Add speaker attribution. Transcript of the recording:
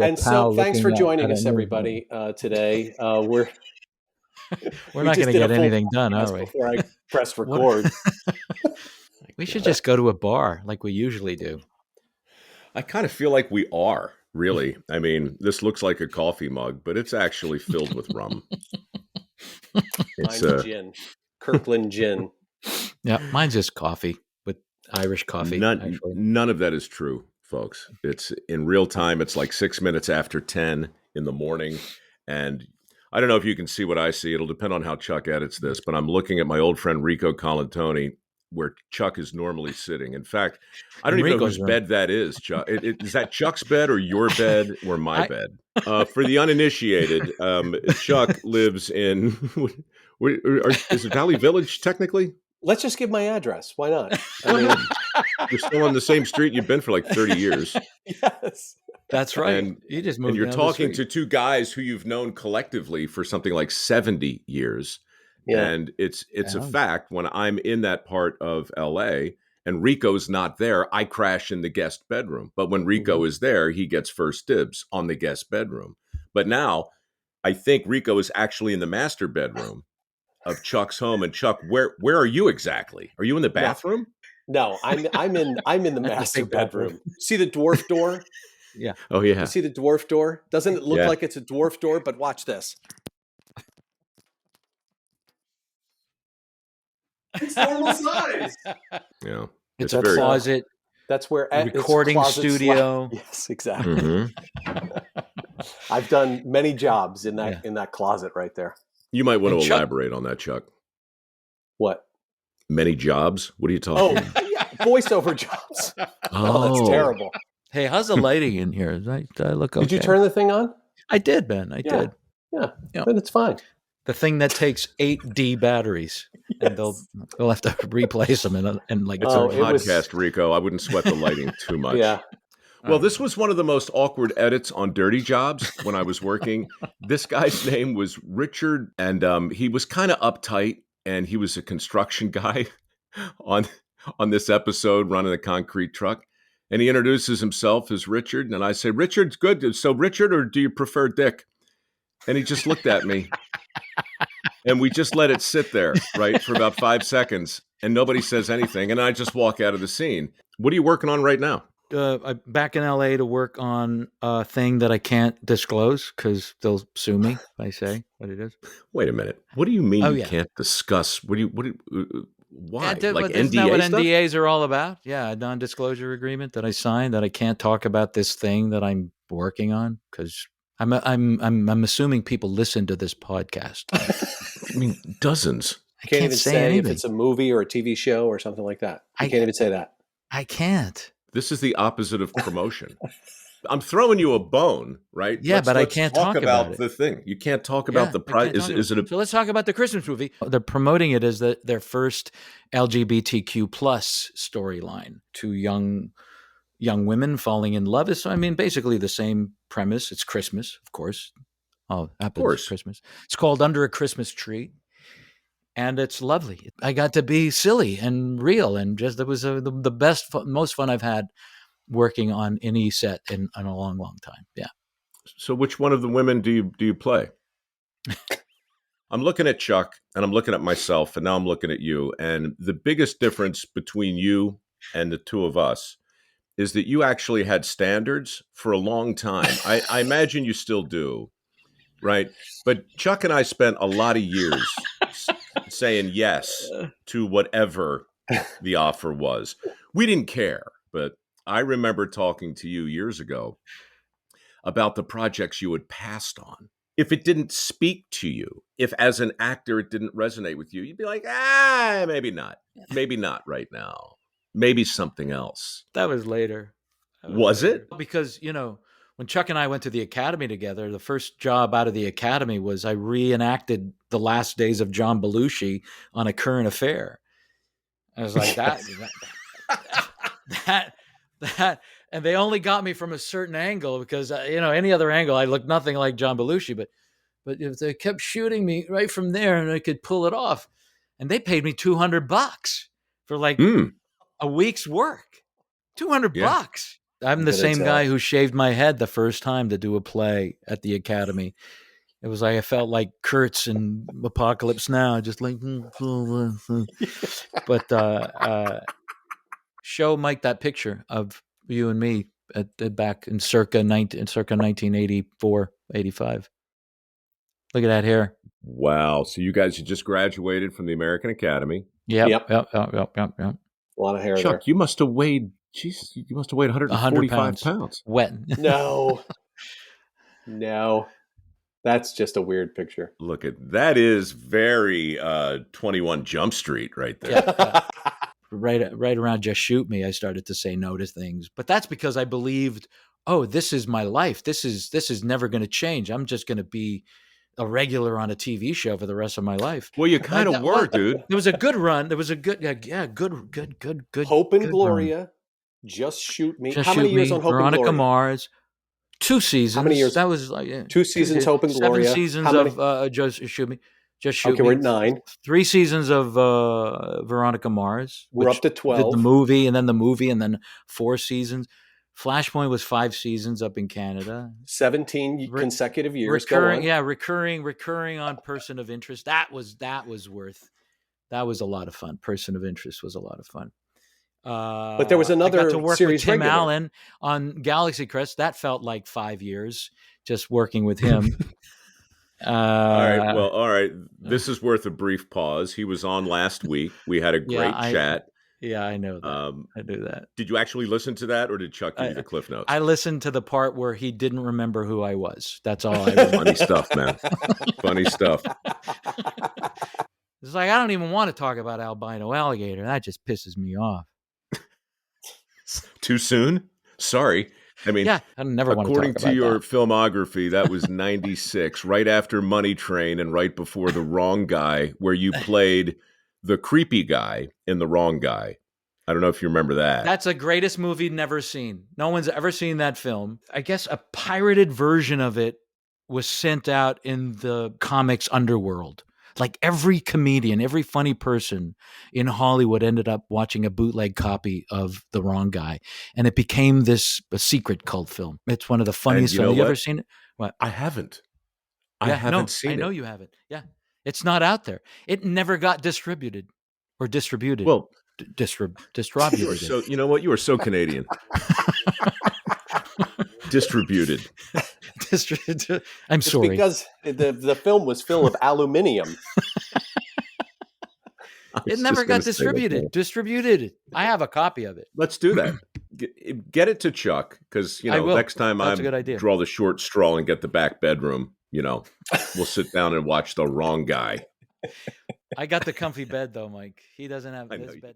Speaker 1: And so, thanks for joining us, everybody, today.
Speaker 2: We're
Speaker 1: We
Speaker 2: not
Speaker 1: just
Speaker 2: going to
Speaker 1: did a
Speaker 2: get
Speaker 1: full
Speaker 2: anything done, are
Speaker 1: podcast
Speaker 2: we?
Speaker 1: before I pressed
Speaker 2: What-
Speaker 1: record.
Speaker 2: We should just go to a bar like we usually do.
Speaker 3: I kind of feel like we are, really. I mean, this looks like a coffee mug, but it's actually filled with rum.
Speaker 1: Mine's gin, Kirkland gin.
Speaker 2: Yeah, mine's just coffee with Irish coffee.
Speaker 3: None of that is true, folks. It's in real time. It's like 6 minutes after 10 in the morning. And I don't know if you can see what I see. It'll depend on how Chuck edits this, but I'm looking at my old friend Rico Colantoni, where Chuck is normally sitting. In fact, I don't even know whose bed that is, Chuck. Is that Chuck's bed or your bed or my bed? For the uninitiated, Chuck lives in, is it Valley Village technically?
Speaker 1: Let's just give my address. Why not?
Speaker 3: You're still on the same street you've been for like 30 years.
Speaker 1: Yes.
Speaker 2: That's right.
Speaker 3: And
Speaker 2: you just moved.
Speaker 3: And you're talking to two guys who you've known collectively for something like 70 years. Yeah. And it's a fact, when I'm in that part of LA and Rico's not there, I crash in the guest bedroom. But when Rico is there, he gets first dibs on the guest bedroom. But now I think Rico is actually in the master bedroom of Chuck's home. And Chuck, where are you exactly? Are you in the bathroom?
Speaker 1: No, I'm in the master bedroom. See the dwarf door?
Speaker 2: Yeah.
Speaker 3: Oh yeah.
Speaker 1: You see the dwarf door? Doesn't it look like it's a dwarf door? But watch this. It's normal size.
Speaker 3: Yeah.
Speaker 2: It's a closet.
Speaker 1: That's where
Speaker 2: recording studio.
Speaker 1: Yes, exactly. Mm-hmm. I've done many jobs in that closet right there.
Speaker 3: You might want to elaborate on that, Chuck.
Speaker 1: What?
Speaker 3: Many jobs? What are you talking about?
Speaker 1: Yeah, voiceover jobs. Oh, that's terrible.
Speaker 2: Hey, how's the lighting in here? Did I look okay?
Speaker 1: Did you turn the thing on?
Speaker 2: I did, Ben. I did.
Speaker 1: Yeah, but it's fine.
Speaker 2: The thing that takes 8D batteries, and they'll have to replace them and like
Speaker 3: it's a podcast, Rico. I wouldn't sweat the lighting too much.
Speaker 1: Yeah.
Speaker 3: Well, this was one of the most awkward edits on Dirty Jobs when I was working. This guy's name was Richard, and he was kind of uptight, and he was a construction guy on this episode running a concrete truck. And he introduces himself as Richard, and I say, Richard's good. So Richard, or do you prefer Dick? And he just looked at me, and we just let it sit there, right, for about 5 seconds, and nobody says anything, and I just walk out of the scene. What are you working on right now?
Speaker 2: I'm back in LA to work on a thing that I can't disclose because they'll sue me if I say what it is.
Speaker 3: Wait a minute. What do you mean you can't discuss? Why?
Speaker 2: Yeah,
Speaker 3: like
Speaker 2: isn't
Speaker 3: NDA
Speaker 2: that what
Speaker 3: stuff?
Speaker 2: NDAs are all about? Yeah, a non-disclosure agreement that I signed that I can't talk about this thing that I'm working on because I'm assuming people listen to this podcast.
Speaker 3: I mean, dozens.
Speaker 1: I can't even say anything. If it's a movie or a TV show or something like that. I can't even say that.
Speaker 2: I can't.
Speaker 3: This is the opposite of promotion. I'm throwing you a bone, right?
Speaker 2: Yeah, but I can't talk about
Speaker 3: the thing. You can't talk about the price.
Speaker 2: So let's talk about the Christmas movie. They're promoting it as their first LGBTQ plus storyline. Two young women falling in love. I mean, basically the same premise. It's Christmas, of course. Oh, of course, Christmas. It's called Under a Christmas Tree. And it's lovely. I got to be silly and real, and just it was the best, most fun I've had working on any set in a long, long time. Yeah.
Speaker 3: So, which one of the women do you play? I'm looking at Chuck, and I'm looking at myself, and now I'm looking at you. And the biggest difference between you and the two of us is that you actually had standards for a long time. I imagine you still do, right? But Chuck and I spent a lot of years saying yes to whatever the offer was. We didn't care, but I remember talking to you years ago about the projects you had passed on. If it didn't speak to you, if as an actor it didn't resonate with you, you'd be like, maybe not right now. Maybe something else.
Speaker 2: That was later.
Speaker 3: Was it?
Speaker 2: Because, when Chuck and I went to the academy together, the first job out of the academy was I reenacted the last days of John Belushi on A Current Affair. I was like, that, and they only got me from a certain angle because, any other angle, I looked nothing like John Belushi, but if they kept shooting me right from there and I could pull it off, and they paid me $200 for like a week's work, $200. I'm the same guy who shaved my head the first time to do a play at the Academy. It was like I felt like Kurtz in Apocalypse Now, just like. But show Mike that picture of you and me at back in circa 1984, 85. Look at that hair.
Speaker 3: Wow. So you guys had just graduated from the American Academy.
Speaker 2: Yep.
Speaker 1: A lot of hair
Speaker 3: Chuck,
Speaker 1: there.
Speaker 3: you must have weighed, Jesus, you must have weighed 145 pounds.
Speaker 2: Wet.
Speaker 1: No. That's just a weird picture.
Speaker 3: Look at that is very 21 Jump Street right there.
Speaker 2: Yeah. Right around Just Shoot Me, I started to say no to things. But that's because I believed, oh, this is my life. This is never going to change. I'm just going to be a regular on a TV show for the rest of my life.
Speaker 3: Well, you kind of were, dude.
Speaker 2: There was a good run. There was a good, good.
Speaker 1: Hope and
Speaker 2: good
Speaker 1: Gloria,
Speaker 2: run.
Speaker 1: Just Shoot Me.
Speaker 2: Just
Speaker 1: How many
Speaker 2: Shoot
Speaker 1: years
Speaker 2: Me,
Speaker 1: on Hope
Speaker 2: Veronica
Speaker 1: and Gloria?
Speaker 2: Mars. 2 seasons.
Speaker 1: How many years?
Speaker 2: That was like
Speaker 1: 2 seasons. Hope and Gloria.
Speaker 2: 7 seasons of Just Shoot Me. Just Shoot
Speaker 1: Okay,
Speaker 2: Me.
Speaker 1: we're at 9.
Speaker 2: 3 seasons of Veronica Mars.
Speaker 1: We're up to 12.
Speaker 2: Did the movie, and then 4 seasons. Flashpoint was 5 seasons up in Canada.
Speaker 1: 17 consecutive years.
Speaker 2: Recurring on Person of Interest. That was a lot of fun. Person of Interest was a lot of fun.
Speaker 1: But there was another
Speaker 2: I got to work
Speaker 1: series
Speaker 2: with Tim
Speaker 1: regular.
Speaker 2: Allen on Galaxy Crest. That felt like 5 years just working with him.
Speaker 3: All right. This is worth a brief pause. He was on last week. We had a great chat.
Speaker 2: Yeah, I know that. I do that.
Speaker 3: Did you actually listen to that, or did Chuck give you the Cliff Notes?
Speaker 2: I listened to the part where he didn't remember who I was. That's all I remember.
Speaker 3: Funny stuff, man. Funny stuff.
Speaker 2: It's like, I don't even want to talk about albino alligator. That just pisses me off.
Speaker 3: Too soon? Sorry. I mean,
Speaker 2: I never want to talk
Speaker 3: according
Speaker 2: about
Speaker 3: to your
Speaker 2: that.
Speaker 3: filmography, that was 96, right after Money Train and right before The Wrong Guy, where you played the creepy guy in The Wrong Guy. I don't know if you remember that.
Speaker 2: That's the greatest movie never seen. No one's ever seen that film. I guess a pirated version of it was sent out in the comics underworld. Like every comedian, every funny person in Hollywood ended up watching a bootleg copy of The Wrong Guy. And it became a secret cult film. It's one of the funniest films. You ever seen it? What?
Speaker 3: I havened. I haven't seen it.
Speaker 2: I know you haven't. Yeah. It's not out there. It never got distributed.
Speaker 3: Well,
Speaker 2: distributed.
Speaker 3: So you know what? You are so Canadian. Distributed.
Speaker 2: I'm sorry.
Speaker 1: Because the film was full of aluminium.
Speaker 2: It never got distributed. I have a copy of it.
Speaker 3: Let's do that. Get it to Chuck, because next time I draw the short straw and get the back bedroom, we'll sit down and watch The Wrong Guy.
Speaker 2: I got the comfy bed though, Mike. He doesn't have this bed.